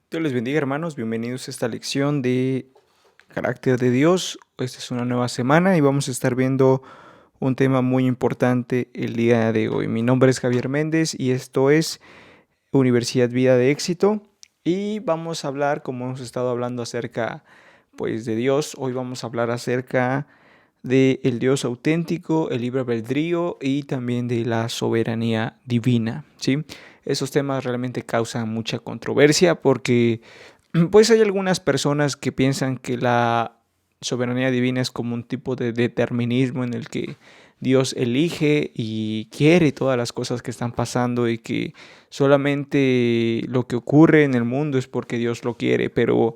Dios les bendiga, hermanos. Bienvenidos a esta lección de carácter de Dios. Esta es una nueva semana y vamos a estar viendo un tema muy importante el día de hoy. Mi nombre es Javier Méndez y esto es Universidad Vida de Éxito. Y vamos a hablar, como hemos estado hablando acerca, pues, de Dios. Hoy vamos a hablar acerca de el Dios auténtico, el libre albedrío y también de la soberanía divina, ¿sí? Esos temas realmente causan mucha controversia porque pues hay algunas personas que piensan que la soberanía divina es como un tipo de determinismo en el que Dios elige y quiere todas las cosas que están pasando y que solamente lo que ocurre en el mundo es porque Dios lo quiere, pero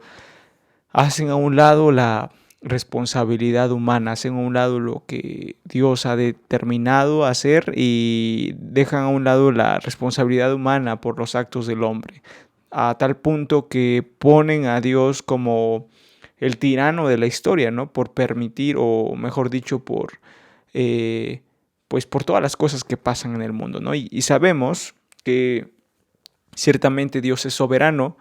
hacen a un lado la responsabilidad humana, hacen a un lado lo que Dios ha determinado hacer y dejan a un lado la responsabilidad humana por los actos del hombre, a tal punto que ponen a Dios como el tirano de la historia, ¿no? Por permitir, o mejor dicho, eh, pues por todas las cosas que pasan en el mundo, ¿no? Y sabemos que ciertamente Dios es soberano,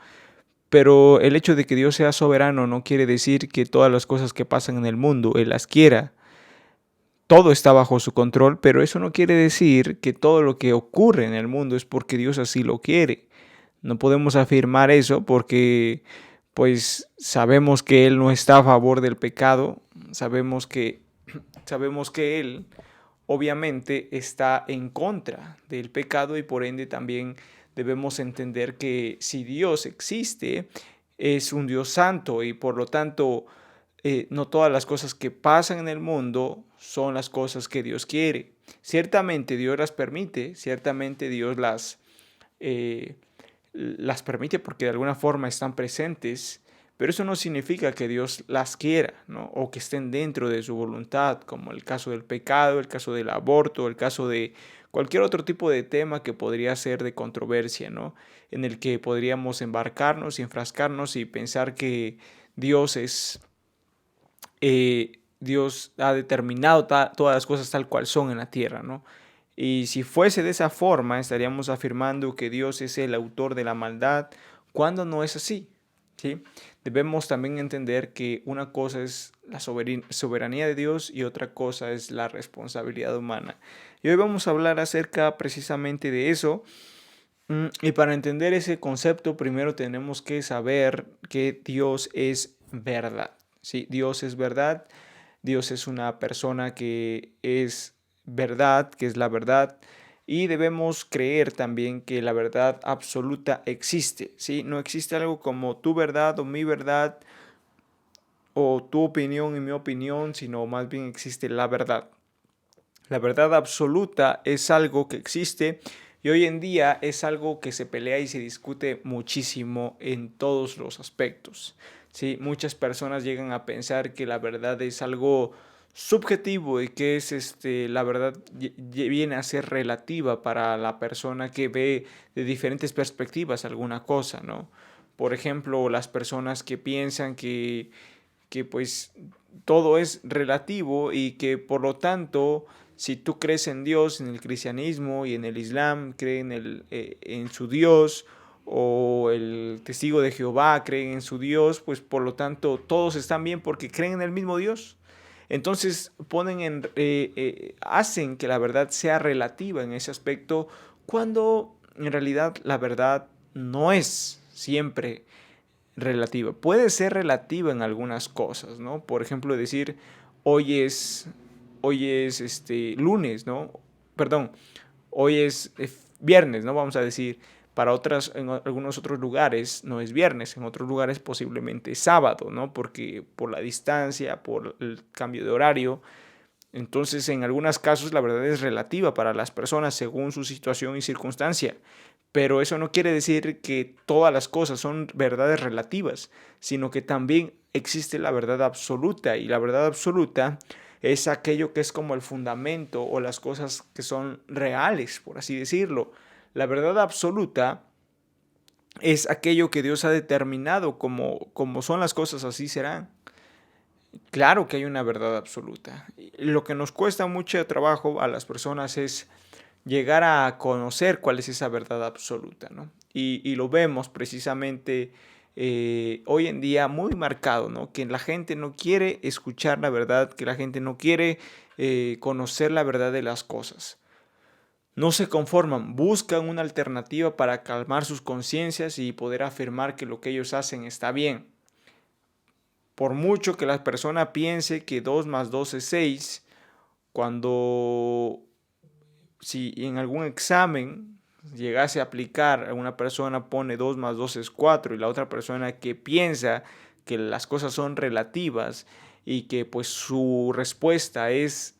pero el hecho de que Dios sea soberano no quiere decir que todas las cosas que pasan en el mundo Él las quiera. Todo está bajo su control, pero eso no quiere decir que todo lo que ocurre en el mundo es porque Dios así lo quiere. No podemos afirmar eso porque pues sabemos que Él no está a favor del pecado, sabemos que Él obviamente está en contra del pecado y por ende también debemos entender que si Dios existe, es un Dios santo y por lo tanto no todas las cosas que pasan en el mundo son las cosas que Dios quiere. Ciertamente Dios las permite, ciertamente Dios eh, las permite porque de alguna forma están presentes, pero eso no significa que Dios las quiera, ¿no? O que estén dentro de su voluntad, como el caso del pecado, el caso del aborto, el caso de cualquier otro tipo de tema que podría ser de controversia, ¿no? En el que podríamos embarcarnos y enfrascarnos y pensar que Dios es Dios ha determinado todas las cosas tal cual son en la tierra, ¿no? Y si fuese de esa forma, estaríamos afirmando que Dios es el autor de la maldad, cuando no es así, ¿sí? Debemos también entender que una cosa es la soberanía de Dios y otra cosa es la responsabilidad humana. Y hoy vamos a hablar acerca precisamente de eso. Y para entender ese concepto, primero tenemos que saber que Dios es verdad. Sí, Dios es verdad. Dios es una persona que es verdad, que es la verdad. Y debemos creer también que la verdad absoluta existe. ¿Sí? No existe algo como tu verdad o mi verdad o tu opinión y mi opinión, sino más bien existe la verdad. La verdad absoluta es algo que existe y hoy en día es algo que se pelea y se discute muchísimo en todos los aspectos. ¿Sí? Muchas personas llegan a pensar que la verdad es algo subjetivo y que es la verdad viene a ser relativa para la persona que ve de diferentes perspectivas alguna cosa, ¿no? Por ejemplo, las personas que piensan que pues todo es relativo y que por lo tanto si tú crees en Dios, en el cristianismo y en el islam, creen en su Dios, o el testigo de Jehová creen en su Dios, pues por lo tanto todos están bien porque creen en el mismo Dios. Entonces hacen que la verdad sea relativa en ese aspecto, cuando en realidad la verdad no es siempre relativa. Puede ser relativa en algunas cosas, ¿no? Por ejemplo, decir hoy es, hoy es lunes, ¿no? Perdón, hoy es viernes, ¿no? Vamos a decir, para otras, en algunos otros lugares no es viernes, en otros lugares posiblemente es sábado, ¿no? Porque por la distancia, por el cambio de horario, entonces, en algunos casos la verdad es relativa para las personas según su situación y circunstancia, pero eso no quiere decir que todas las cosas son verdades relativas, sino que también existe la verdad absoluta y la verdad absoluta es aquello que es como el fundamento o las cosas que son reales, por así decirlo. La verdad absoluta es aquello que Dios ha determinado como son las cosas, así serán. Claro que hay una verdad absoluta. Lo que nos cuesta mucho trabajo a las personas es llegar a conocer cuál es esa verdad absoluta, ¿no? Y lo vemos precisamente, hoy en día muy marcado, ¿no? Que la gente no quiere escuchar la verdad, que la gente no quiere conocer la verdad de las cosas. No se conforman, buscan una alternativa para calmar sus conciencias y poder afirmar que lo que ellos hacen está bien. Por mucho que la persona piense que 2 más 2 es 6, cuando si en algún examen llegase a aplicar, una persona pone 2 más 2 es 4 y la otra persona que piensa que las cosas son relativas y que pues su respuesta es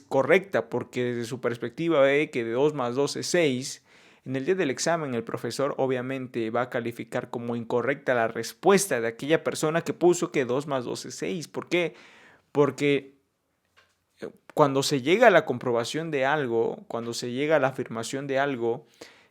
correcta porque desde su perspectiva ve que de 2 más 2 es 6, en el día del examen el profesor obviamente va a calificar como incorrecta la respuesta de aquella persona que puso que 2 más 2 es 6. ¿Por qué? Porque cuando se llega a la comprobación de algo, cuando se llega a la afirmación de algo,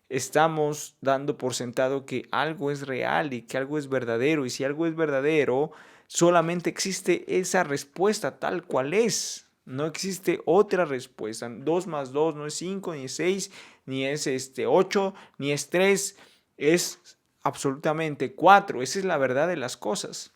estamos dando por sentado que algo es real y que algo es verdadero. Y si algo es verdadero, solamente existe esa respuesta tal cual es. No existe otra respuesta. 2 más 2 no es 5, ni es 6, ni es 8, ni es 3. Es absolutamente 4. Esa es la verdad de las cosas.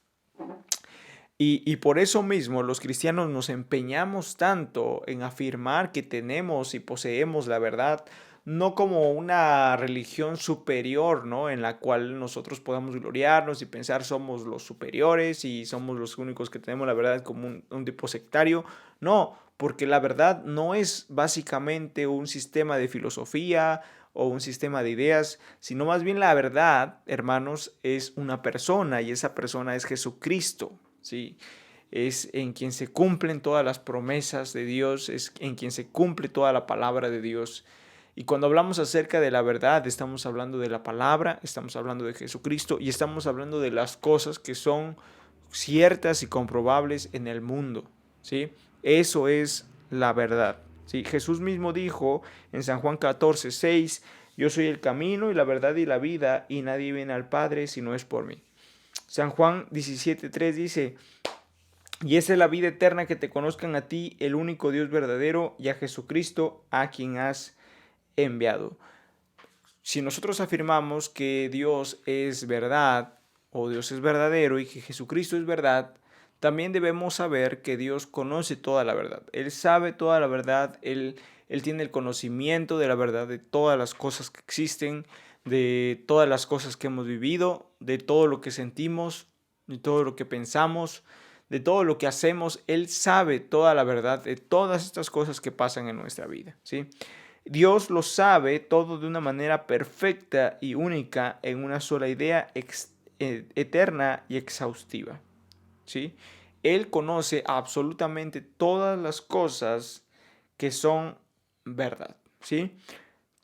Y por eso mismo los cristianos nos empeñamos tanto en afirmar que tenemos y poseemos la verdad, no como una religión superior, ¿no? En la cual nosotros podamos gloriarnos y pensar somos los superiores y somos los únicos que tenemos la verdad como un tipo sectario. No, porque la verdad no es básicamente un sistema de filosofía o un sistema de ideas, sino más bien la verdad, hermanos, es una persona y esa persona es Jesucristo. ¿Sí? Es en quien se cumplen todas las promesas de Dios, es en quien se cumple toda la palabra de Dios. Y cuando hablamos acerca de la verdad, estamos hablando de la palabra, estamos hablando de Jesucristo y estamos hablando de las cosas que son ciertas y comprobables en el mundo. ¿Sí? Eso es la verdad. ¿Sí? Jesús mismo dijo en San Juan 14:6, yo soy el camino y la verdad y la vida, y nadie viene al Padre si no es por mí. San Juan 17:3 dice, y esa es la vida eterna, que te conozcan a ti, el único Dios verdadero, y a Jesucristo, a quien has enviado. Si nosotros afirmamos que Dios es verdad, o Dios es verdadero, y que Jesucristo es verdad, también debemos saber que Dios conoce toda la verdad. Él sabe toda la verdad, Él tiene el conocimiento de la verdad, de todas las cosas que existen, de todas las cosas que hemos vivido, de todo lo que sentimos, de todo lo que pensamos, de todo lo que hacemos. Él sabe toda la verdad de todas estas cosas que pasan en nuestra vida, ¿sí? Dios lo sabe todo de una manera perfecta y única en una sola idea eterna y exhaustiva, ¿sí? Él conoce absolutamente todas las cosas que son verdad, ¿sí?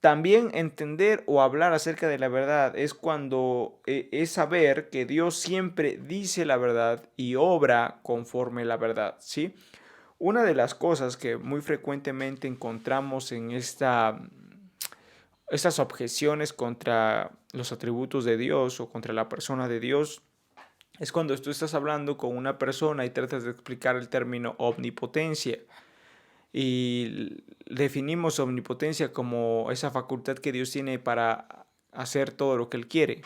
También entender o hablar acerca de la verdad es cuando es saber que Dios siempre dice la verdad y obra conforme la verdad, ¿sí? Una de las cosas que muy frecuentemente encontramos en estas objeciones contra los atributos de Dios o contra la persona de Dios es cuando tú estás hablando con una persona y tratas de explicar el término omnipotencia. Y definimos omnipotencia como esa facultad que Dios tiene para hacer todo lo que Él quiere.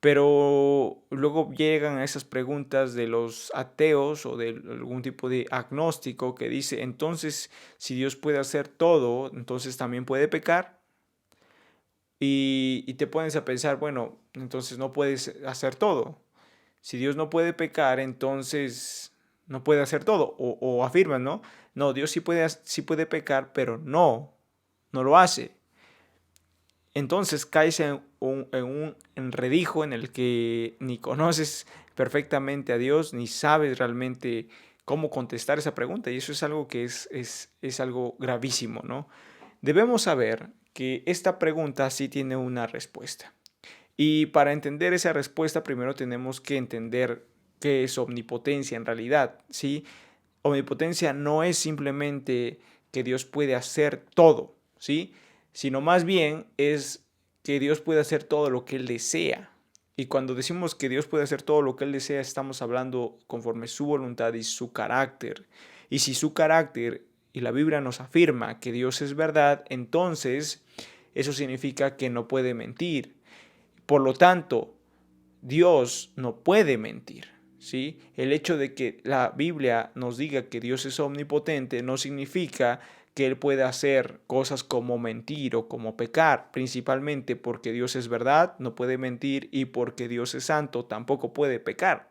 Pero luego llegan a esas preguntas de los ateos o de algún tipo de agnóstico que dice, entonces, si Dios puede hacer todo, entonces también puede pecar. Y te pones a pensar, bueno, entonces no puedes hacer todo. Si Dios no puede pecar, entonces no puede hacer todo. O afirman, ¿no? No, Dios sí puede pecar, pero no lo hace. Entonces caes en un enredijo en el que ni conoces perfectamente a Dios, ni sabes realmente cómo contestar esa pregunta. Y eso es algo que es algo gravísimo, ¿no? Debemos saber que esta pregunta sí tiene una respuesta. Y para entender esa respuesta, primero tenemos que entender qué es omnipotencia en realidad, ¿sí? Omnipotencia no es simplemente que Dios puede hacer todo, ¿sí? Sino más bien es que Dios puede hacer todo lo que Él desea. Y cuando decimos que Dios puede hacer todo lo que Él desea, estamos hablando conforme su voluntad y su carácter. Y si su carácter y la Biblia nos afirma que Dios es verdad, entonces eso significa que no puede mentir. Por lo tanto, Dios no puede mentir, ¿sí? El hecho de que la Biblia nos diga que Dios es omnipotente no significa que Él pueda hacer cosas como mentir o como pecar, principalmente porque Dios es verdad, no puede mentir, y porque Dios es santo, tampoco puede pecar.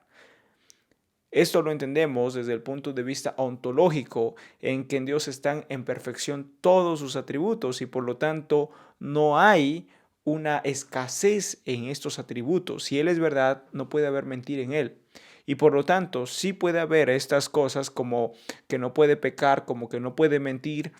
Esto lo entendemos desde el punto de vista ontológico, en que en Dios están en perfección todos sus atributos y por lo tanto no hay una escasez en estos atributos. Si Él es verdad, no puede haber mentira en Él. Y por lo tanto, sí puede haber estas cosas como que no puede pecar, como que no puede mentir,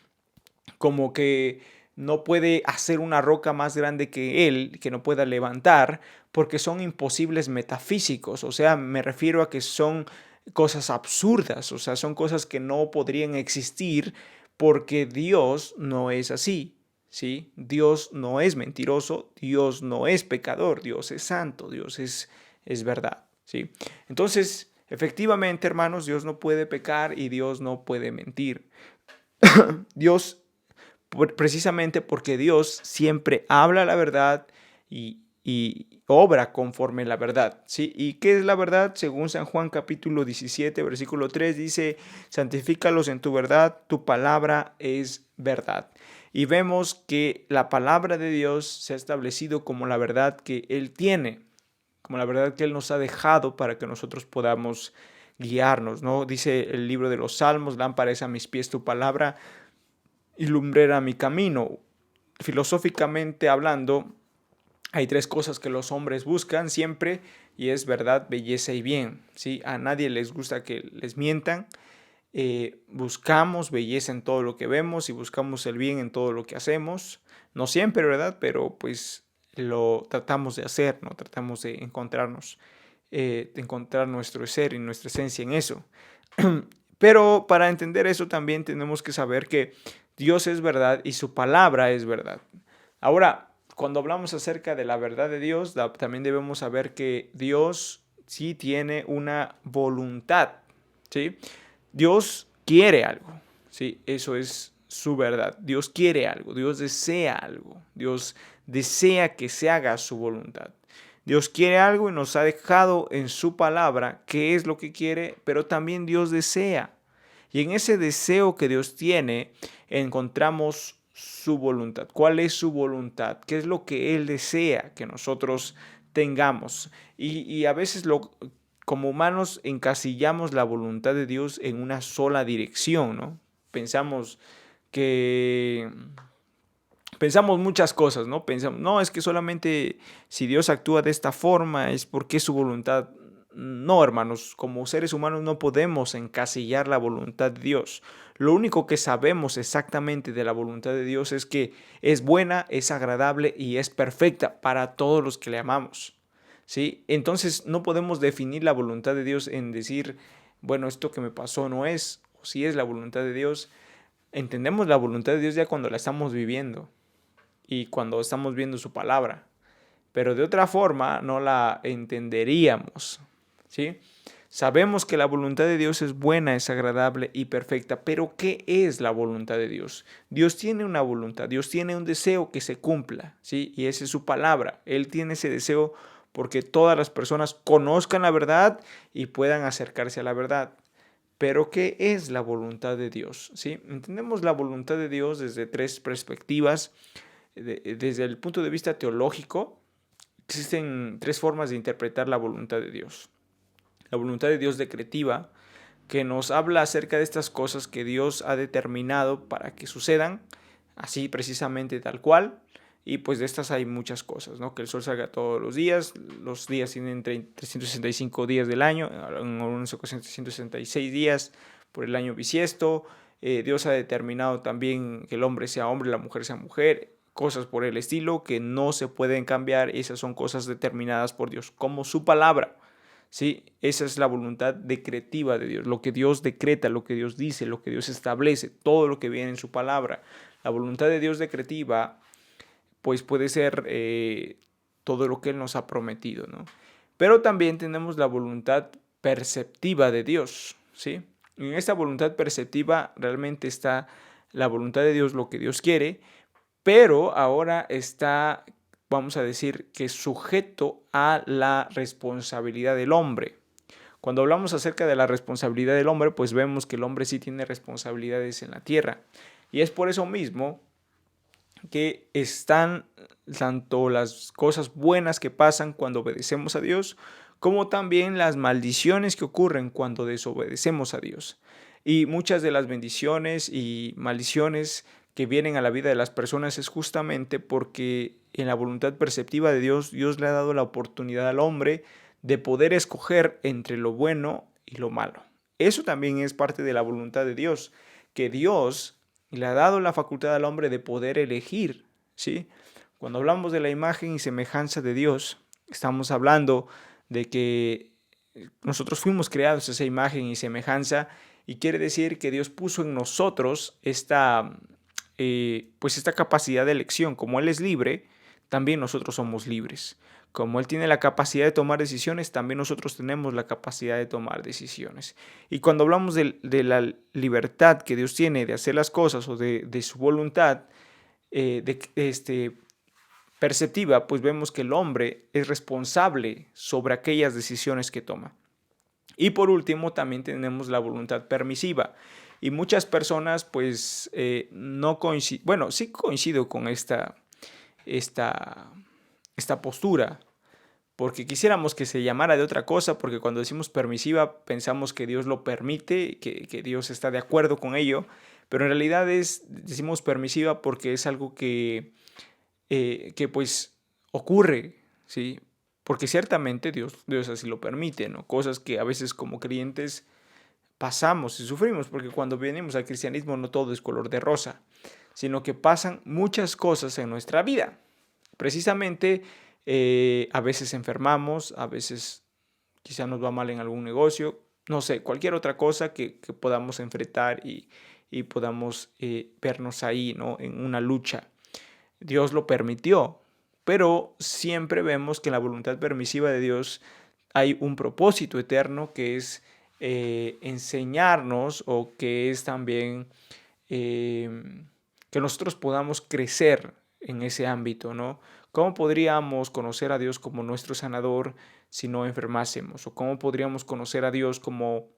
como que no puede hacer una roca más grande que él, que no pueda levantar, porque son imposibles metafísicos. O sea, me refiero a que son cosas absurdas, o sea, son cosas que no podrían existir porque Dios no es así, ¿sí? Dios no es mentiroso, Dios no es pecador, Dios es santo, Dios es verdad, ¿sí? Entonces, efectivamente, hermanos, Dios no puede pecar y Dios no puede mentir. Dios precisamente porque Dios siempre habla la verdad y obra conforme la verdad, ¿sí? ¿Y qué es la verdad? Según San Juan capítulo 17, versículo 3 dice, santifícalos en tu verdad, tu palabra es verdad. Y vemos que la palabra de Dios se ha establecido como la verdad que Él tiene, como la verdad que Él nos ha dejado para que nosotros podamos guiarnos, ¿no? Dice el libro de los Salmos, lámpara es a mis pies tu palabra y lumbrera mi camino. Filosóficamente hablando, hay tres cosas que los hombres buscan siempre y es verdad, belleza y bien, ¿sí? A nadie les gusta que les mientan. Buscamos belleza en todo lo que vemos y buscamos el bien en todo lo que hacemos. No siempre, ¿verdad? Pero pues lo tratamos de hacer, ¿no? Tratamos de encontrar nuestro ser y nuestra esencia en eso. Pero para entender eso también tenemos que saber que Dios es verdad y su palabra es verdad. Ahora, cuando hablamos acerca de la verdad de Dios, también debemos saber que Dios sí tiene una voluntad, ¿sí? Dios quiere algo, ¿sí? Eso es su verdad. Dios quiere algo, Dios desea algo, Dios desea que se haga su voluntad. Dios quiere algo y nos ha dejado en su palabra qué es lo que quiere, pero también Dios desea. Y en ese deseo que Dios tiene encontramos su voluntad. ¿Cuál es su voluntad? ¿Qué es lo que Él desea que nosotros tengamos? Y a veces como humanos encasillamos la voluntad de Dios en una sola dirección, ¿no? Pensamos que pensamos muchas cosas, ¿no? Pensamos, no, es que solamente si Dios actúa de esta forma es porque es su voluntad. No, hermanos, como seres humanos no podemos encasillar la voluntad de Dios. Lo único que sabemos exactamente de la voluntad de Dios es que es buena, es agradable y es perfecta para todos los que le amamos, ¿sí? Entonces no podemos definir la voluntad de Dios en decir, bueno, esto que me pasó no es, o si es la voluntad de Dios. Entendemos la voluntad de Dios ya cuando la estamos viviendo y cuando estamos viendo su palabra, pero de otra forma no la entenderíamos, ¿sí? Sabemos que la voluntad de Dios es buena, es agradable y perfecta, pero ¿qué es la voluntad de Dios? Dios tiene una voluntad, Dios tiene un deseo que se cumpla, ¿sí? Y esa es su palabra. Él tiene ese deseo porque todas las personas conozcan la verdad y puedan acercarse a la verdad. Pero ¿qué es la voluntad de Dios? ¿Sí? Entendemos la voluntad de Dios desde tres perspectivas. Desde el punto de vista teológico, existen tres formas de interpretar la voluntad de Dios. La voluntad de Dios decretiva, que nos habla acerca de estas cosas que Dios ha determinado para que sucedan, así precisamente tal cual. Y pues de estas hay muchas cosas, ¿no? Que el sol salga todos los días tienen 365 días del año, en algunas ocasiones 366 días por el año bisiesto. Dios ha determinado también que el hombre sea hombre, la mujer sea mujer, cosas por el estilo que no se pueden cambiar. Esas son cosas determinadas por Dios, como su palabra. ¿Sí? Esa es la voluntad decretiva de Dios, lo que Dios decreta, lo que Dios dice, lo que Dios establece, todo lo que viene en su palabra. La voluntad de Dios decretiva, pues puede ser todo lo que Él nos ha prometido, ¿no? Pero también tenemos la voluntad perceptiva de Dios, ¿sí? En esta voluntad perceptiva realmente está la voluntad de Dios, lo que Dios quiere, pero ahora está vamos a decir que sujeto a la responsabilidad del hombre. Cuando hablamos acerca de la responsabilidad del hombre, pues vemos que el hombre sí tiene responsabilidades en la tierra. Y es por eso mismo que están tanto las cosas buenas que pasan cuando obedecemos a Dios, como también las maldiciones que ocurren cuando desobedecemos a Dios. Y muchas de las bendiciones y maldiciones que vienen a la vida de las personas es justamente porque en la voluntad perceptiva de Dios, Dios le ha dado la oportunidad al hombre de poder escoger entre lo bueno y lo malo. Eso también es parte de la voluntad de Dios, que Dios le ha dado la facultad al hombre de poder elegir, ¿sí? Cuando hablamos de la imagen y semejanza de Dios, estamos hablando de que nosotros fuimos creados a esa imagen y semejanza, y quiere decir que Dios puso en nosotros pues esta capacidad de elección. Como Él es libre, también nosotros somos libres. Como Él tiene la capacidad de tomar decisiones, también nosotros tenemos la capacidad de tomar decisiones. Y cuando hablamos de la libertad que Dios tiene de hacer las cosas o de su voluntad perceptiva, pues vemos que el hombre es responsable sobre aquellas decisiones que toma. Y por último, también tenemos la voluntad permisiva. Y muchas personas, pues, no coinciden, bueno, sí coincido con esta postura, porque quisiéramos que se llamara de otra cosa, porque cuando decimos permisiva pensamos que Dios lo permite, que Dios está de acuerdo con ello, pero en realidad decimos permisiva porque es algo que pues ocurre, ¿sí? Porque ciertamente Dios así lo permite, ¿no? Cosas que a veces como creyentes pasamos y sufrimos, porque cuando venimos al cristianismo no todo es color de rosa, sino que pasan muchas cosas en nuestra vida. Precisamente a veces enfermamos, a veces quizá nos va mal en algún negocio, no sé, cualquier otra cosa que podamos enfrentar y podamos vernos ahí, ¿no? En una lucha. Dios lo permitió, pero siempre vemos que en la voluntad permisiva de Dios hay un propósito eterno que es enseñarnos, o que es también que nosotros podamos crecer en ese ámbito, ¿no? ¿Cómo podríamos conocer a Dios como nuestro sanador si no enfermásemos? ¿O cómo podríamos conocer a Dios como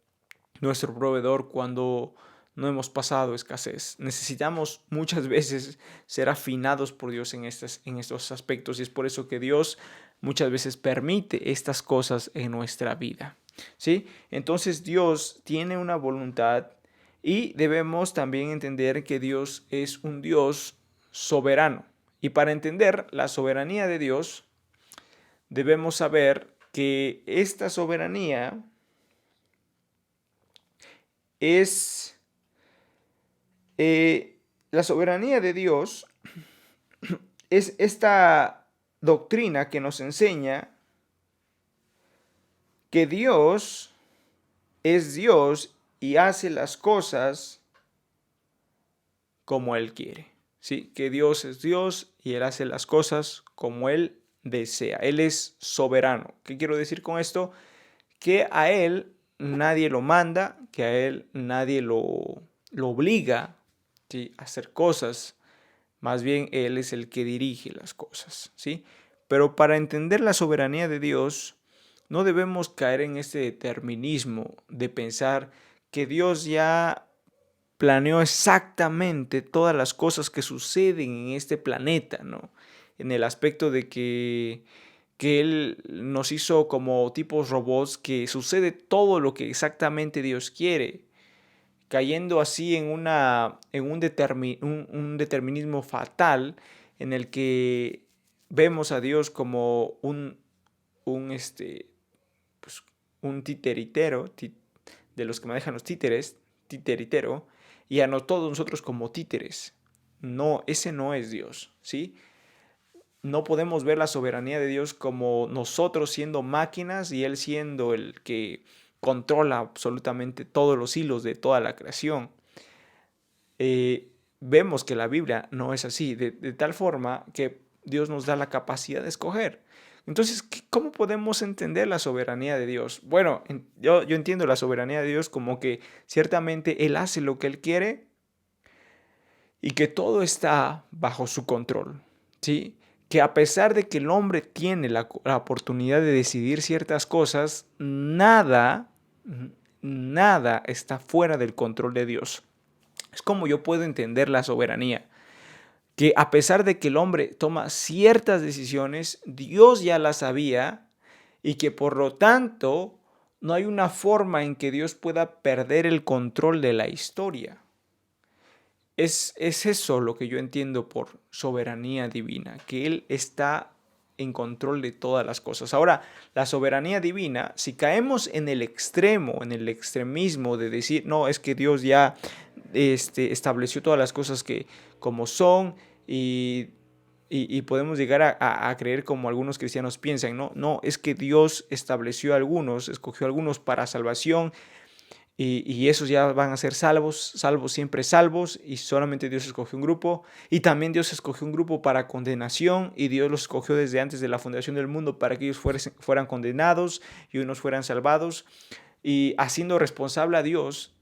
nuestro proveedor cuando no hemos pasado escasez? Necesitamos muchas veces ser afinados por Dios en estos aspectos, y es por eso que Dios muchas veces permite estas cosas en nuestra vida, ¿sí? Entonces Dios tiene una voluntad, y debemos también entender que Dios es un Dios soberano. Y para entender la soberanía de Dios, debemos saber que esta soberanía es la soberanía de Dios es esta doctrina que nos enseña que Dios es Dios y hace las cosas como Él quiere, ¿sí? Que Dios es Dios y Él hace las cosas como Él desea. Él es soberano. ¿Qué quiero decir con esto? Que a Él nadie lo manda, que a Él nadie lo obliga, ¿sí?, a hacer cosas. Más bien Él es el que dirige las cosas, ¿sí? Pero para entender la soberanía de Dios, no debemos caer en este determinismo de pensar que Dios ya planeó exactamente todas las cosas que suceden en este planeta, ¿no? En el aspecto de que Él nos hizo como tipos robots, que sucede todo lo que exactamente Dios quiere, cayendo así en un determinismo fatal, en el que vemos a Dios como pues, un titeritero, de los que manejan los títeres, titeritero, y a no todos nosotros como títeres. No, ese no es Dios, ¿sí? No podemos ver la soberanía de Dios como nosotros siendo máquinas y Él siendo el que controla absolutamente todos los hilos de toda la creación. Vemos que la Biblia no es así, de tal forma que Dios nos da la capacidad de escoger. Entonces, ¿cómo podemos entender la soberanía de Dios? Bueno, yo entiendo la soberanía de Dios como que ciertamente Él hace lo que Él quiere y que todo está bajo su control, ¿sí? que a pesar de que el hombre tiene la oportunidad de decidir ciertas cosas, nada está fuera del control de Dios. Es como yo puedo entender la soberanía, que a pesar de que el hombre toma ciertas decisiones, Dios ya las sabía y que por lo tanto no hay una forma en que Dios pueda perder el control de la historia. Es eso lo que yo entiendo por soberanía divina, que Él está en control de todas las cosas. Ahora, la soberanía divina, si caemos en el extremo, en el extremismo de decir, no, es que Dios ya estableció todas las cosas que como son y, y podemos llegar a creer como algunos cristianos piensan, no, no, es que Dios estableció a algunos, escogió a algunos para salvación y esos ya van a ser salvos, salvos siempre salvos, y solamente Dios escogió un grupo, y también Dios escogió un grupo para condenación, y Dios los escogió desde antes de la fundación del mundo para que ellos fueran condenados y unos fueran salvados, y haciendo responsable a Dios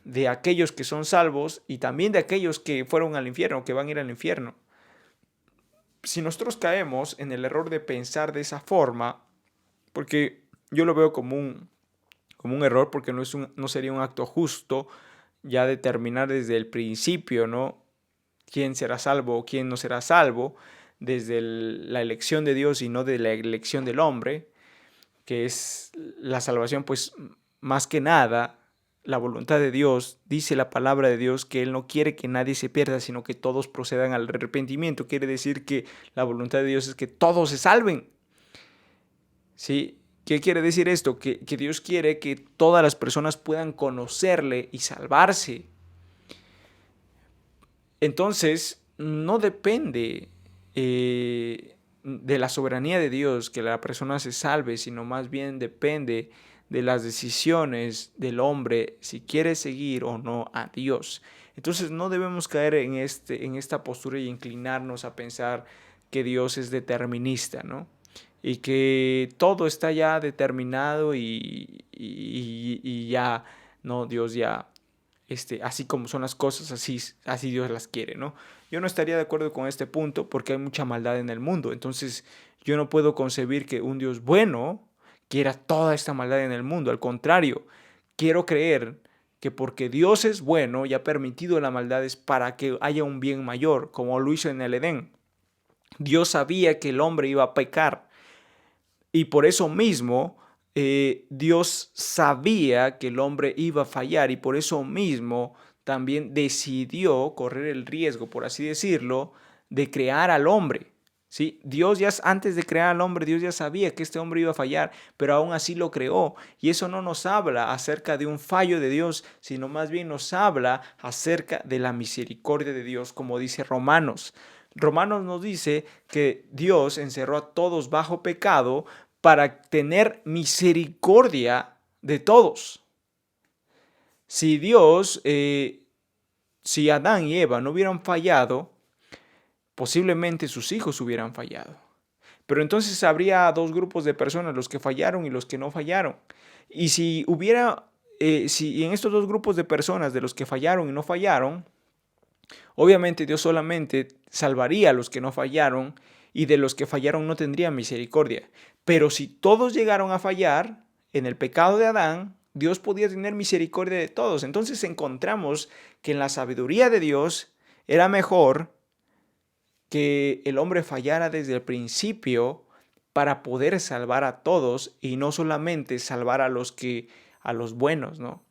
de aquellos que son salvos y también de aquellos que fueron al infierno, que van a ir al infierno. Si nosotros caemos en el error de pensar de esa forma, porque yo lo veo como un error, porque no sería un acto justo ya determinar desde el principio, ¿no? Quién será salvo o quién no será salvo, desde la elección de Dios y no de la elección del hombre, que es la salvación, pues más que nada, la voluntad de Dios, dice la palabra de Dios que Él no quiere que nadie se pierda, sino que todos procedan al arrepentimiento. Quiere decir que la voluntad de Dios es que todos se salven. ¿Sí? ¿Qué quiere decir esto? Que Dios quiere que todas las personas puedan conocerle y salvarse. Entonces, no depende de la soberanía de Dios que la persona se salve, sino más bien depende de las decisiones del hombre si quiere seguir o no a Dios. Entonces no debemos caer en esta postura y inclinarnos a pensar que Dios es determinista, ¿no? Y que todo está ya determinado y ya, no, Dios ya así como son las cosas, así Dios las quiere, ¿no? Yo no estaría de acuerdo con este punto porque hay mucha maldad en el mundo. Entonces, yo no puedo concebir que un Dios bueno quiera toda esta maldad en el mundo. Al contrario, quiero creer que porque Dios es bueno y ha permitido la maldad es para que haya un bien mayor, como lo hizo en el Edén. Dios sabía que el hombre iba a pecar y por eso mismo Dios sabía que el hombre iba a fallar y por eso mismo también decidió correr el riesgo, por así decirlo, de crear al hombre. ¿Sí? Dios ya antes de crear al hombre, Dios ya sabía que este hombre iba a fallar, pero aún así lo creó. Y eso no nos habla acerca de un fallo de Dios, sino más bien nos habla acerca de la misericordia de Dios, como dice Romanos. Romanos nos dice que Dios encerró a todos bajo pecado para tener misericordia de todos. Si si Adán y Eva no hubieran fallado, posiblemente sus hijos hubieran fallado. Pero entonces habría dos grupos de personas, los que fallaron y los que no fallaron. Y si en estos dos grupos de personas, de los que fallaron y no fallaron, obviamente Dios solamente salvaría a los que no fallaron y de los que fallaron no tendría misericordia. Pero si todos llegaron a fallar en el pecado de Adán, Dios podía tener misericordia de todos. Entonces encontramos que en la sabiduría de Dios era mejor que el hombre fallara desde el principio para poder salvar a todos y no solamente salvar a a los buenos, ¿no?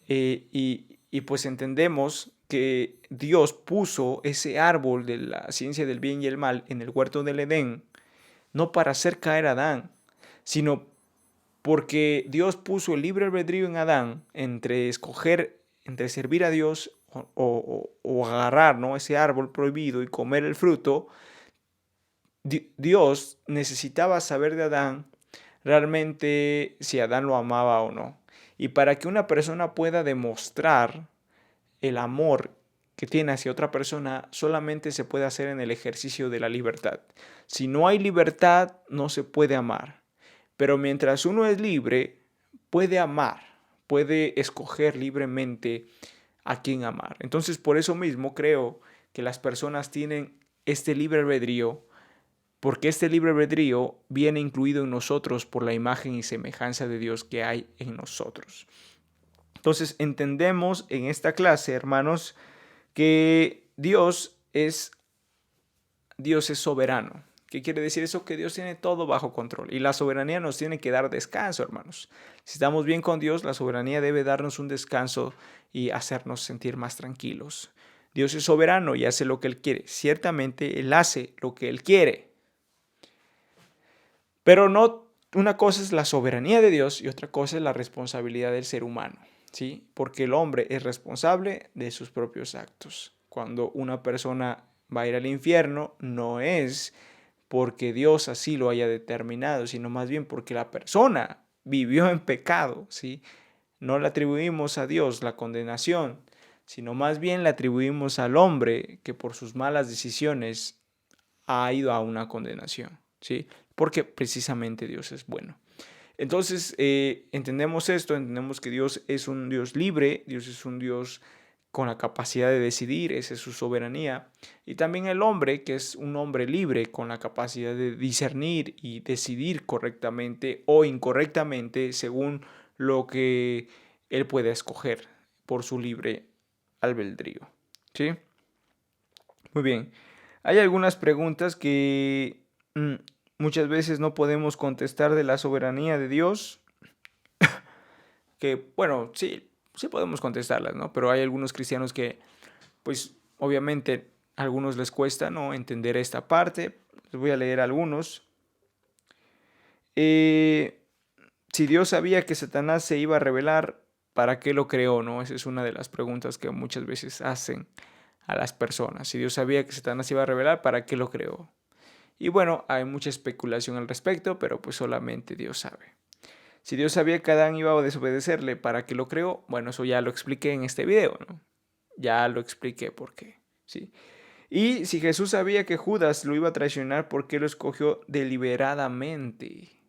Y pues entendemos que Dios puso ese árbol de la ciencia del bien y el mal en el huerto del Edén, no para hacer caer a Adán, sino porque Dios puso el libre albedrío en Adán entre escoger, entre servir a Dios o agarrar, ¿no?, ese árbol prohibido y comer el fruto. Dios necesitaba saber de Adán realmente si Adán lo amaba o no. Y para que una persona pueda demostrar el amor que tiene hacia otra persona, solamente se puede hacer en el ejercicio de la libertad. Si no hay libertad, no se puede amar. Pero mientras uno es libre, puede amar, puede escoger libremente a quién amar. Entonces, por eso mismo creo que las personas tienen este libre albedrío porque este libre albedrío viene incluido en nosotros por la imagen y semejanza de Dios que hay en nosotros. Entonces entendemos en esta clase, hermanos, que Dios es soberano. ¿Qué quiere decir eso? Que Dios tiene todo bajo control y la soberanía nos tiene que dar descanso, hermanos. Si estamos bien con Dios, la soberanía debe darnos un descanso y hacernos sentir más tranquilos. Dios es soberano y hace lo que Él quiere. Ciertamente Él hace lo que Él quiere. Pero no, una cosa es la soberanía de Dios y otra cosa es la responsabilidad del ser humano, ¿sí? Porque el hombre es responsable de sus propios actos. Cuando una persona va a ir al infierno, no es porque Dios así lo haya determinado, sino más bien porque la persona vivió en pecado, ¿sí? No le atribuimos a Dios la condenación, sino más bien le atribuimos al hombre que por sus malas decisiones ha ido a una condenación, ¿sí? Porque precisamente Dios es bueno. Entonces, entendemos esto, entendemos que Dios es un Dios libre, Dios es un Dios con la capacidad de decidir, esa es su soberanía. Y también el hombre, que es un hombre libre con la capacidad de discernir y decidir correctamente o incorrectamente según lo que él pueda escoger por su libre albedrío. ¿Sí? Muy bien. Hay algunas preguntas que muchas veces no podemos contestar de la soberanía de Dios, que bueno, sí podemos contestarlas, ¿no? Pero hay algunos cristianos que, pues obviamente a algunos les cuesta, ¿no?, entender esta parte. Les voy a leer algunos. Si Dios sabía que Satanás se iba a revelar, ¿para qué lo creó, no? Esa es una de las preguntas que muchas veces hacen a las personas. Si Dios sabía que Satanás se iba a revelar, ¿para qué lo creó? Y bueno, hay mucha especulación al respecto, pero pues solamente Dios sabe. Si Dios sabía que Adán iba a desobedecerle, ¿para qué lo creó? Bueno, eso ya lo expliqué en este video, ¿no? Ya lo expliqué por qué, ¿sí? Y si Jesús sabía que Judas lo iba a traicionar, ¿por qué lo escogió deliberadamente?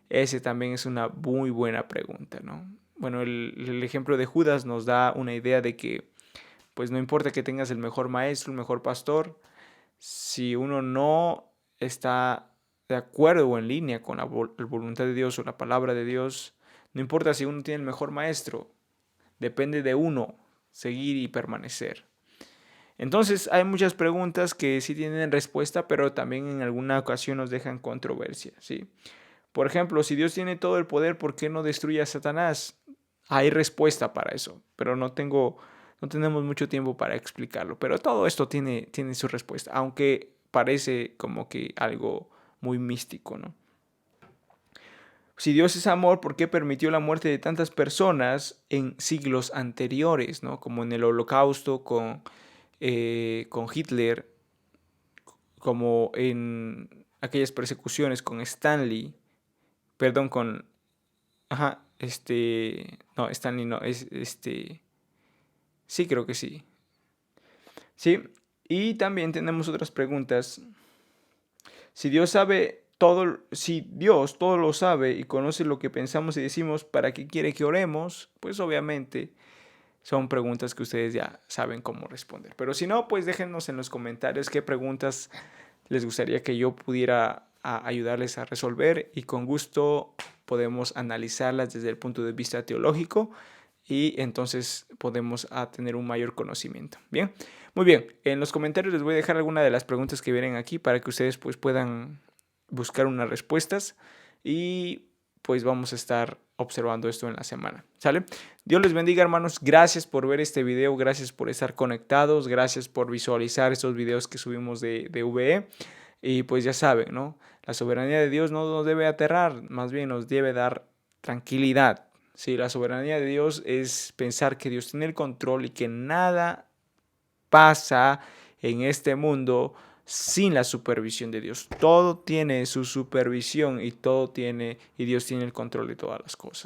Ese también es una muy buena pregunta, ¿no? Bueno, el ejemplo de Judas nos da una idea de que, pues no importa que tengas el mejor maestro, el mejor pastor, si uno no está de acuerdo o en línea con la voluntad de Dios o la palabra de Dios, no importa si uno tiene el mejor maestro, depende de uno seguir y permanecer. Entonces hay muchas preguntas que sí tienen respuesta, pero también en alguna ocasión nos dejan controversia, ¿sí? Por ejemplo, si Dios tiene todo el poder, ¿por qué no destruye a Satanás? Hay respuesta para eso, pero no tenemos mucho tiempo para explicarlo. Pero todo esto tiene su respuesta, aunque parece como que algo muy místico, ¿no? Si Dios es amor, ¿por qué permitió la muerte de tantas personas en siglos anteriores, ¿no? Como en el Holocausto con Hitler, como en aquellas persecuciones con Stanley, perdón, con, ajá, no, Stanley no, es sí, creo que sí. Sí, y también tenemos otras preguntas. Si Dios todo lo sabe y conoce lo que pensamos y decimos, ¿para qué quiere que oremos? Pues obviamente son preguntas que ustedes ya saben cómo responder. Pero si no, pues déjenos en los comentarios qué preguntas les gustaría que yo pudiera ayudarles a resolver y con gusto podemos analizarlas desde el punto de vista teológico y entonces podemos tener un mayor conocimiento. Bien, muy bien. En los comentarios les voy a dejar algunas de las preguntas que vienen aquí para que ustedes pues puedan buscar unas respuestas y pues vamos a estar observando esto en la semana, ¿sale? Dios les bendiga, hermanos. Gracias por ver este video, gracias por estar conectados, gracias por visualizar estos videos que subimos de VE. Y pues ya saben, ¿no? La soberanía de Dios no nos debe aterrar, más bien nos debe dar tranquilidad. Sí, la soberanía de Dios es pensar que Dios tiene el control y que nada pasa en este mundo sin la supervisión de Dios. Todo tiene su supervisión y Dios tiene el control de todas las cosas.